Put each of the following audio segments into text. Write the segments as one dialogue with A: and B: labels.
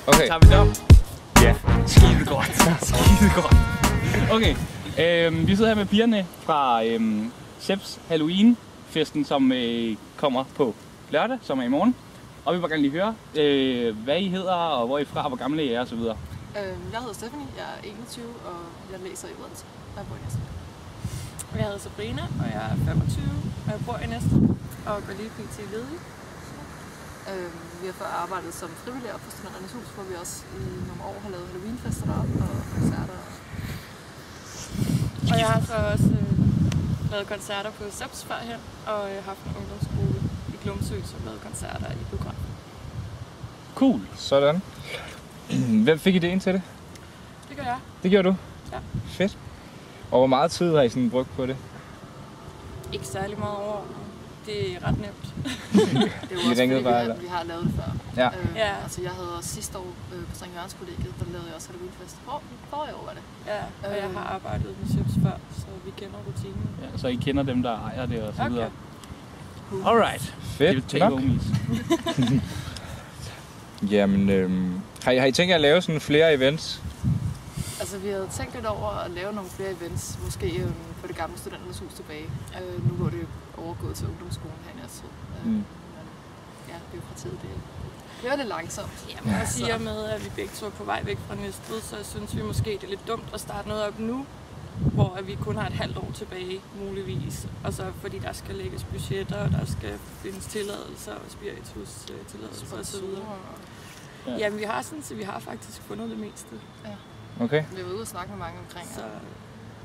A: Okay.
B: Tager vi det op?
A: Ja.
B: Skide godt. Okay, vi sidder her med pigerne fra Seps Halloween-festen, som kommer på lørdag, som er i morgen. Og vi vil gerne lige høre, hvad I hedder, og hvor I er fra, og hvor gamle I er osv.
C: Jeg hedder Stephanie, jeg er 21, og jeg læser i Odense, og jeg bor i Næstved.
D: Jeg hedder Sabrina, og jeg er 25, og jeg bor i Næstved, og går lige pt. ledig.
C: Vi har før arbejdet som frivillige op på Studenternes Hus, hvor vi også i nogle år har lavet Halloween-fester deroppe og koncerter.
D: Og jeg har så også lavet koncerter på Seps førhen, og jeg har haft en ungdomsskole i Glumsø, som lavede koncerter i Biografen.
A: Cool. Sådan. Hvem fik idéen til det?
D: Det gør jeg.
A: Det gjorde du?
D: Ja.
A: Fedt. Og hvor meget tid har I sådan brugt på det?
D: Ikke særlig meget over. Det er ret nemt.
C: Det er jo også
A: ringede
C: fordi,
A: bare, eller?
C: vi har lavet det før.
A: Ja.
D: Ja.
C: Altså jeg havde også sidste år på Sankt Jørgens Kollegiet, der lavede jeg også Halloween-fest. Forrige år var det.
D: Ja, og jeg har arbejdet med Seps før, så vi kender rutinen.
B: Ja, så I kender dem, der ejer det og så videre.
D: Okay.
B: Alright.
A: Fedt
B: Take
A: nok.
B: homies.
A: Jamen, har I tænkt jer at lave sådan flere events?
C: Altså vi havde tænkt lidt over at lave nogle flere events, måske på det gamle Studenternes Hus tilbage. Nu hvor det overgået til ungdomsskolen her i Næstved. Men ja, bureaukratiet det er lidt langsomt.
D: Jamen, jeg siger med, at vi begge to er på vej væk fra Næstved, så synes vi måske, det er lidt dumt at starte noget op nu, hvor vi kun har et halvt år tilbage, muligvis. Og så fordi der skal lægges budgetter, og der skal findes tilladelser og spiritustilladelser osv.
B: Ja.
D: Jamen, vi har faktisk fundet det meste.
C: Ja.
A: Okay.
C: Vi var ude og snakke med mange omkring
D: Så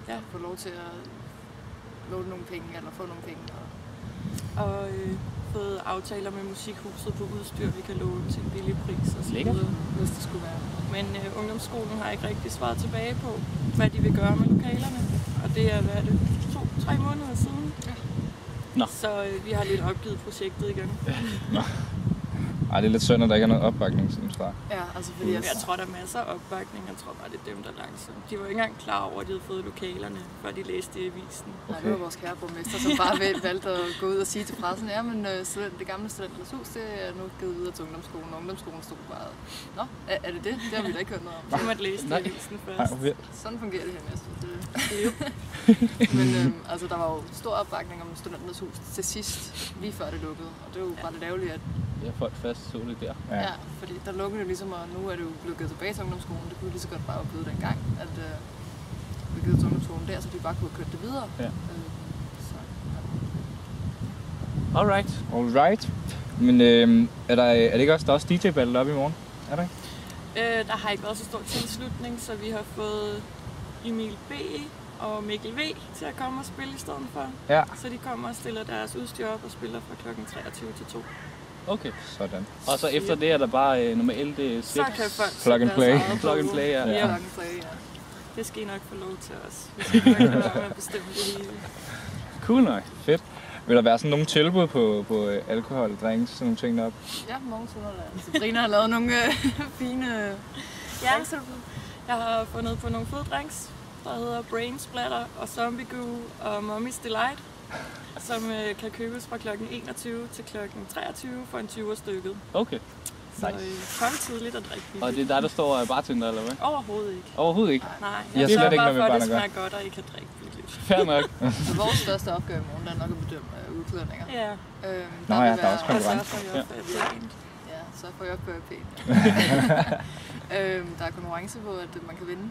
C: at få lov til at låne nogle penge, eller få nogle penge.
D: og fået aftaler med Musikhuset på udstyr, vi kan låne til en billig pris og så
B: Lækkert.
D: videre.
C: Hvis det skulle være.
D: Men ungdomsskolen har ikke rigtig svaret tilbage på, hvad de vil gøre med lokalerne. Og det er, 2-3 måneder siden.
C: Ja.
B: Nå.
D: Så vi har lidt opgivet projektet igen.
A: Ej, det er lidt synd, at der ikke er noget opbakning, synes jeg.
C: Ja, altså fordi
D: Jeg tror, der er masser af opbakning. Jeg tror bare, det er dem, der er langsomt. De var ikke engang klar over, at de havde fået lokalerne, før de læste det i avisen.
C: Nej, det var vores kære borgmester, som bare valgte at gå ud og sige til pressen, ja, men det gamle Studenternes Hus, det er nu givet videre til ungdomsskolen, og ungdomsskolen stod bare, nå, er det det? Det har vi da ikke hørt noget om.
D: De måtte læse det i avisen først.
C: Sådan fungerer det her næste. Men altså, der var jo stor opbakning om Studenternes Hus til sidst, lige før det lukkede, og det var jo bare lidt ærgerligt, at
B: Ja, folk fast så det der.
C: ja, fordi der lukkede det ligesom, og nu er det jo blevet givet tilbage til ungdomsskolen. Det kunne lige så godt bare være blevet dengang, at vi givet til ungdomsskolen der, så vi bare kunne have kørt det videre.
B: Ja.
C: Så,
B: Alright.
A: Men er det ikke også, der er også DJ-battle op i morgen? Er der ikke?
D: Der har ikke været så stor tilslutning, så vi har fået Emil B. og Mikkel V. til at komme og spille i stedet for.
A: Ja.
D: Så de kommer og stiller deres udstyr op og spiller fra kl. 23 til 2.
B: Okay.
A: Sådan.
B: Og så efter det er der bare normalt
D: Så kan folk
A: Plug and play.
B: Plug and play, ja.
D: Ja.
C: Plug and play, ja.
D: Det skal I nok få lov til os. Vi skal nok lade være med at bestemme det hele.
B: Cool nok.
A: Fedt. Vil der være sådan nogle tilbud på alkohol, drinks, sådan nogle ting deroppe?
C: Ja, morgen Sabrina har lavet nogle fine drinks.
D: Jeg har fundet på nogle fede drinks, der hedder Brain Splatter og Zombie Goo og Mummy's Delight, som kan købes fra kl. 21 til kl. 23 for en 20'er stykket.
B: Okay.
D: Så kom tidligt og drik billigt.
B: Og det er dig, der står bartender, eller hvad?
D: Overhovedet ikke.
B: Overhovedet ikke.
D: Nej,
A: I har
D: jeg
A: slet
D: sørger
A: ikke
D: bare
A: noget med
D: for, at
A: barn
D: det
A: at gøre.
D: smager godt, og I kan drikke billigt.
B: Fair nok.
C: Så vores største opgave i morgen, der er nok at bedømme udklædninger.
D: Ja,
A: Nå ja, der er også
D: og sørge
A: konkurrence.
D: for, at jeg opfører pænt.
C: Ja, så får jeg opgøre pænt. Der er konkurrence, hvor at man kan vinde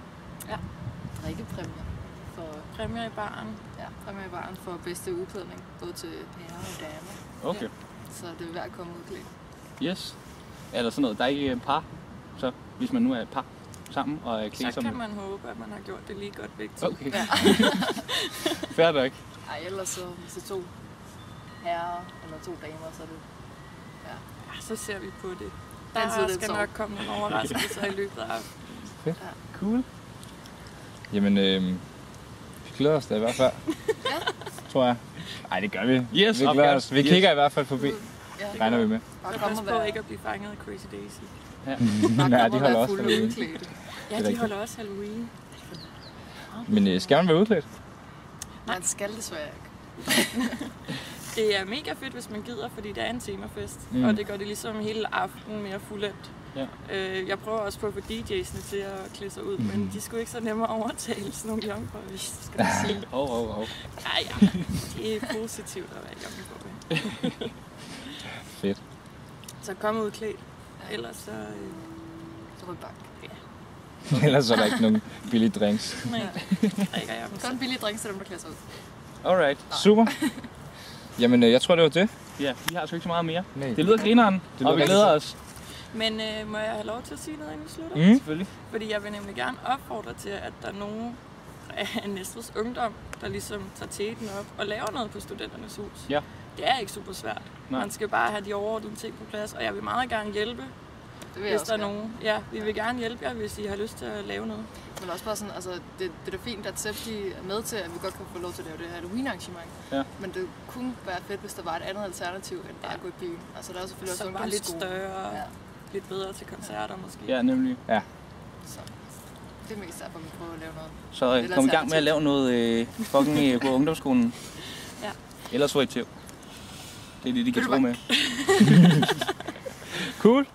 C: drikkepræmier. For,
D: Præmier i baren.
C: ja, præmier i baren for bedste udklædning, både til herrer og damer.
B: Okay.
C: Så det vil være at komme udklædt.
B: Yes. Er der sådan noget? Der er ikke par, så hvis man nu er et par sammen og er klædt
D: Så
B: som...
D: kan man håbe, at man har gjort det lige godt begge to.
B: Okay.
C: Ja.
B: Fair nok.
C: Ej, ellers så, hvis det er 2 herrer eller 2 damer, så er det... Ja.
D: Ja, så ser vi på det.
C: Den tid,
D: Der
C: den
D: skal
C: sov.
D: nok komme nogle overraskelser i løbet af aftenen.
B: Cool.
A: Jamen, vi glæder os da i hvert fald. Tror jeg. Nej, det gør vi.
B: Yes,
A: vi glæder os. Vi kigger i hvert fald forbi.
C: Ja.
A: Regner vi med.
C: Bare
D: Så
C: komme
D: pas
C: og
D: på
C: være,
D: ikke at blive fanget af Crazy Daisy.
B: Ja.
A: Nej, de holder også
C: fulde
A: Halloween.
C: udklædte.
D: Ja,
A: Det er
D: de holder også Halloween.
A: Men skal man være udklædt?
C: Man skal desværre ikke.
D: Det er mega fedt, hvis man gider, fordi det er en temafest. Og det gør det ligesom hele aftenen mere fuldendt.
B: Ja.
D: Jeg prøver også på at få DJ'sene til at klæde sig ud, men de skulle ikke så nemme at overtale sådan nogle jomfruer, hvis skal man sige. Ja, det er positivt at være jomfruer.
A: Fedt.
D: Så kom ud klædt. Ellers så...
C: Så ryk bak.
D: Ja.
A: Ellers er der ikke nogen billige drinks.
D: Nej, drikker jeg dem.
C: Kun billige drinks til dem, der klæder sig ud.
B: Alright.
A: Super. Jamen, jeg tror, det var det.
B: Ja, vi har sgu ikke så meget mere.
A: Nej.
B: Det lyder grineren, og vi glæder os.
D: Men må jeg have lov til at sige noget, inden vi slutter?
B: Selvfølgelig.
D: Fordi jeg vil nemlig gerne opfordre til, at der er nogen af Næstveds ungdom, der ligesom tager teten op og laver noget på Studenternes Hus.
B: Ja.
D: Det er ikke super svært.
B: Nej.
D: Man skal bare have de overordnede ting på plads, og jeg vil meget gerne hjælpe,
C: Det vil jeg
D: hvis
C: også
D: der er
C: gerne.
D: nogen. Ja, vi vil gerne hjælpe jer, hvis I har lyst til at lave noget.
C: Men også bare sådan, altså, det er da fint, at Sepp de er med til, at vi godt kan få lov til at lave det her Halloween-arrangement.
B: Ja.
C: Men det kunne være fedt, hvis der var et andet alternativ, end bare at gå i byen. Altså, der er selvfølgelig også
D: Som var lidt
C: ungdomsskole.
D: større,
C: Ja.
D: lidt bedre til koncerter måske.
B: Ja, nemlig.
C: Så det er mest derfor, vi prøver at lave noget.
B: Så
C: Eller
B: kom i gang med at lave noget fucking på ungdomsskolen.
D: Ja.
B: Ellers får I tæv. Det er det, de kan tro med. Cool.